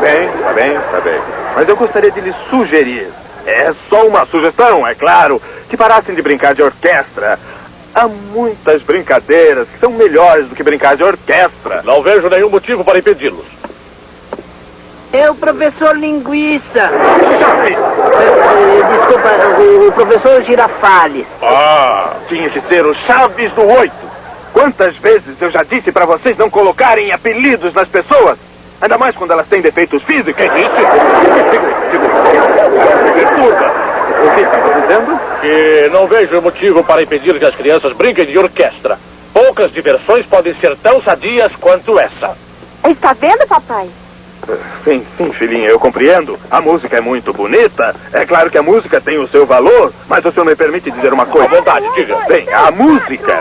bem, tá bem. Mas eu gostaria de lhe sugerir, é só uma sugestão, é claro, que parassem de brincar de orquestra. Há muitas brincadeiras que são melhores do que brincar de orquestra. Não vejo nenhum motivo para impedi-los. É o professor Linguiça. Chaves! Desculpa, o professor Girafales. Tinha que ser o Chaves do 8. Quantas vezes eu já disse para vocês não colocarem apelidos nas pessoas? Ainda mais quando elas têm defeitos físicos. Quem disse? Perturba. O que estava dizendo? Que não vejo motivo para impedir que as crianças brinquem de orquestra. Poucas diversões podem ser tão sadias quanto essa. Está vendo, papai? Sim, filhinha, eu compreendo. A música é muito bonita. É claro que a música tem o seu valor, mas o senhor me permite dizer uma coisa? À vontade, diga. Bem, a música...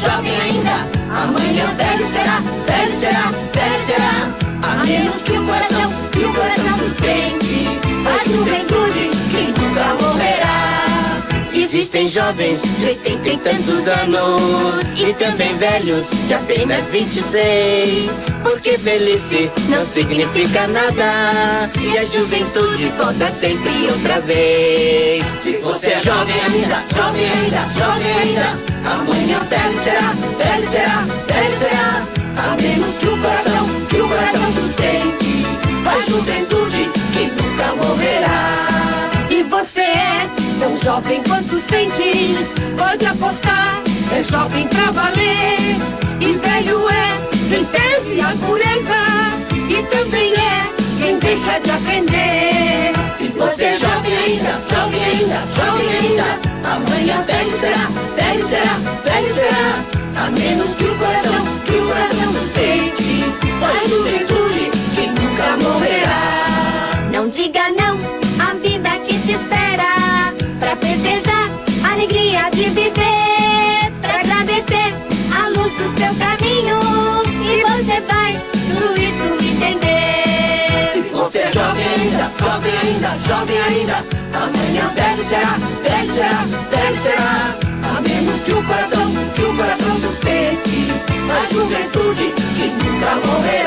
Jovem ainda, amanhã velho será, a menos que o coração sustente a juventude que nunca morrerá. Existem jovens de 80 e tantos anos e também velhos de apenas 26, porque velhice não significa nada e a juventude volta sempre outra vez. Se você é jovem ainda, amanhã velho será, a menos que o coração sustente a juventude que nunca morrerá. E você é tão jovem quanto sente, pode apostar, é jovem pra valer. E velho é quem perde a pureza, e também é quem deixa de aprender. Se você é jovem ainda, amanhã velho será, a menos que o coração sustente a juventude que nunca morrerá. Não diga não à vida que te espera, pra festejar a alegria de viver, pra agradecer a luz do seu caminho, e você vai tudo isso entender. Se você é jovem ainda, amanhã velho será, a menos que o coração sustente a juventude que nunca morrerá.